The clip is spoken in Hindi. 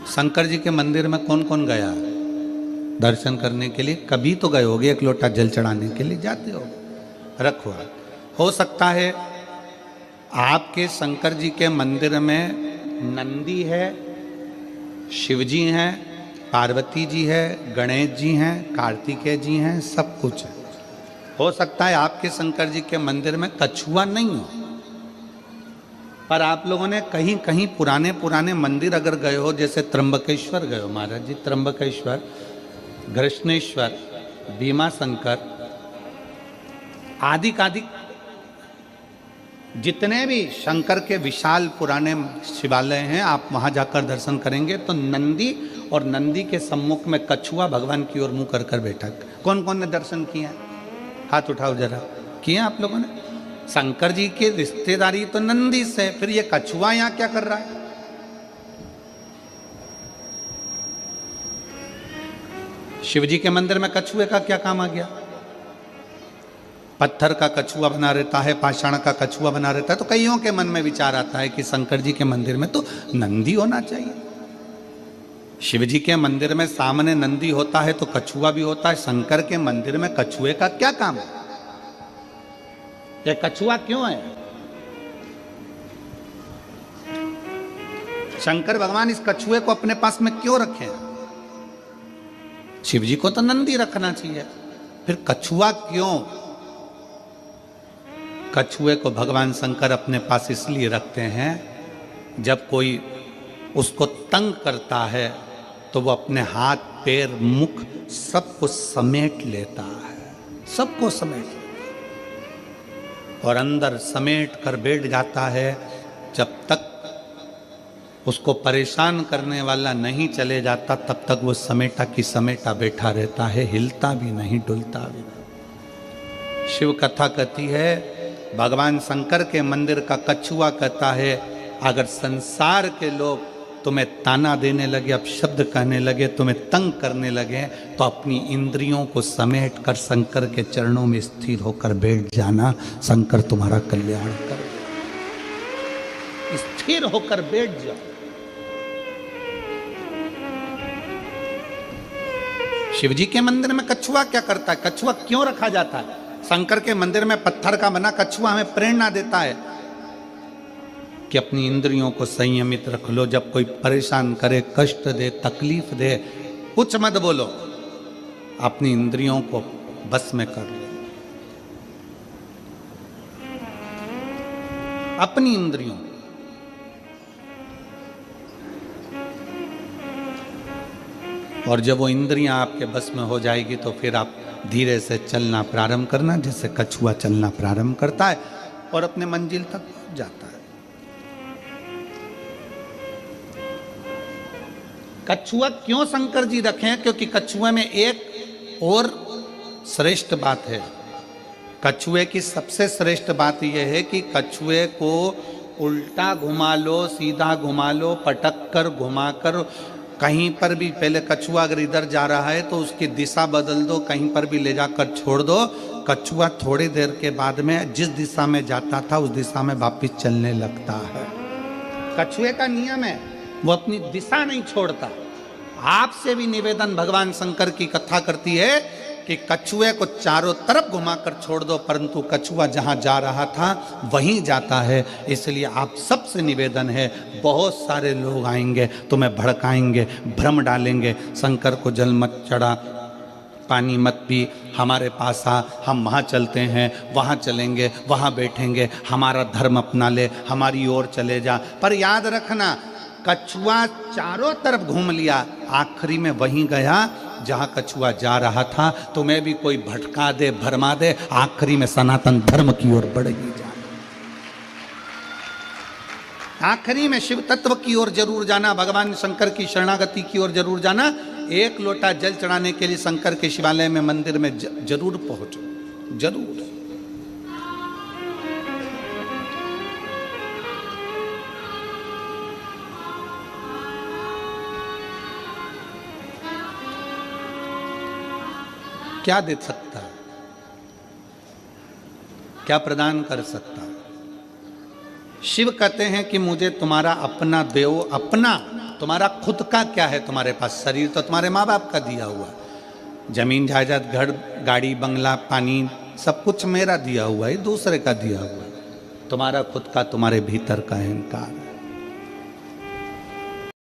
शंकर जी के मंदिर में कौन कौन गया दर्शन करने के लिए? कभी तो गए होगे, एक लोटा जल चढ़ाने के लिए जाते हो। रखो, हो सकता है आपके शंकर जी के मंदिर में नंदी है, शिव जी हैं, पार्वती जी है, गणेश जी हैं, कार्तिकेय जी हैं, सब कुछ है। हो सकता है आपके शंकर जी के मंदिर में कछुआ नहीं हो, पर आप लोगों ने कहीं कहीं पुराने पुराने मंदिर अगर गए हो, जैसे त्र्यंबकेश्वर गए हो महाराज जी, त्र्यंबकेश्वर, घृष्णेश्वर, भीमा शंकर आदि आदि जितने भी शंकर के विशाल पुराने शिवालय हैं, आप वहां जाकर दर्शन करेंगे तो नंदी और नंदी के सम्मुख में कछुआ भगवान की ओर मुंह कर कर बैठा। कौन कौन ने दर्शन किया? हाथ उठाओ जरा। किए आप लोगों ने? शंकर जी की रिश्तेदारी तो नंदी से, फिर ये कछुआ यहां क्या कर रहा है? शिव जी के मंदिर में कछुए का क्या काम आ गया? पत्थर का कछुआ बना रहता है, पाषाण का कछुआ बना रहता है, तो कईयों के मन में विचार आता है कि शंकर जी के मंदिर में तो नंदी होना चाहिए। शिव जी के मंदिर में सामने नंदी होता है तो कछुआ भी होता है, शंकर के मंदिर में कछुए का क्या काम है? ये कछुआ क्यों है? शंकर भगवान इस कछुए को अपने पास में क्यों रखे? शिव जी को तो नंदी रखना चाहिए, फिर कछुआ क्यों? कछुए को भगवान शंकर अपने पास इसलिए रखते हैं, जब कोई उसको तंग करता है तो वो अपने हाथ पैर मुख सबको समेट लेता है, सबको समेट लेता है और अंदर समेट कर बैठ जाता है। जब तक उसको परेशान करने वाला नहीं चले जाता तब तक वो समेटा की समेटा बैठा रहता है, हिलता भी नहीं, डुलता भी नहीं। शिव कथा कहती है, भगवान शंकर के मंदिर का कछुआ कहता है, अगर संसार के लोग तुम्हें ताना देने लगे, अपशब्द कहने लगे, तुम्हें तंग करने लगे, तो अपनी इंद्रियों को समेट कर शंकर के चरणों में स्थिर होकर बैठ जाना, शंकर तुम्हारा कल्याण कर। स्थिर होकर बैठ जाओ। शिव जी के मंदिर में कछुआ क्या करता है? कछुआ क्यों रखा जाता है? शंकर के मंदिर में पत्थर का बना कछुआ हमें प्रेरणा देता है कि अपनी इंद्रियों को संयमित रख लो। जब कोई परेशान करे, कष्ट दे, तकलीफ दे, कुछ मत बोलो, अपनी इंद्रियों को बस में कर लो। अपनी इंद्रियों, और जब वो इंद्रियां आपके बस में हो जाएगी तो फिर आप धीरे से चलना प्रारंभ करना, जैसे कछुआ चलना प्रारंभ करता है और अपने मंजिल तक पहुंच जाता है। कछुआ क्यों शंकर जी रखें? क्योंकि कछुए में एक और श्रेष्ठ बात है। कछुए की सबसे श्रेष्ठ बात यह है कि कछुए को उल्टा घुमा लो, सीधा घुमा लो, पटक कर, घुमा कर, कहीं पर भी, पहले कछुआ अगर इधर जा रहा है तो उसकी दिशा बदल दो, कहीं पर भी ले जाकर छोड़ दो, कछुआ थोड़ी देर के बाद में जिस दिशा में जाता था उस दिशा में वापिस चलने लगता है। कछुए का नियम है, वो अपनी दिशा नहीं छोड़ता। आपसे भी निवेदन भगवान शंकर की कथा करती है कि कछुए को चारों तरफ घुमाकर छोड़ दो, परंतु कछुआ जहां जा रहा था वहीं जाता है। इसलिए आप सबसे निवेदन है, बहुत सारे लोग आएंगे, तुम्हें भड़काएंगे, भ्रम डालेंगे, शंकर को जल मत चढ़ा, पानी मत पी, हमारे पास आ, हम वहाँ चलते हैं, वहाँ चलेंगे, वहाँ बैठेंगे, हमारा धर्म अपना ले, हमारी ओर चले जा। पर याद रखना, कछुआ चारों तरफ घूम लिया, आखिरी में वहीं गया जहां कछुआ जा रहा था। तुम्हें भी कोई भटका दे, भरमा दे, आखिरी में सनातन धर्म की ओर बढ़ ही जाना। आखिरी में शिव तत्व की ओर जरूर जाना, भगवान शंकर की शरणागति की ओर जरूर जाना। एक लोटा जल चढ़ाने के लिए शंकर के शिवालय में, मंदिर में जरूर पहुंचो, जरूर। क्या दे सकता है? क्या प्रदान कर सकता है? शिव कहते हैं कि मुझे तुम्हारा अपना देव, अपना तुम्हारा खुद का क्या है तुम्हारे पास? शरीर तो तुम्हारे माँ बाप का दिया हुआ, जमीन जायदाद घर गाड़ी बंगला पानी सब कुछ मेरा दिया हुआ है, दूसरे का दिया हुआ है। तुम्हारा खुद का तुम्हारे भीतर का अहंकार है।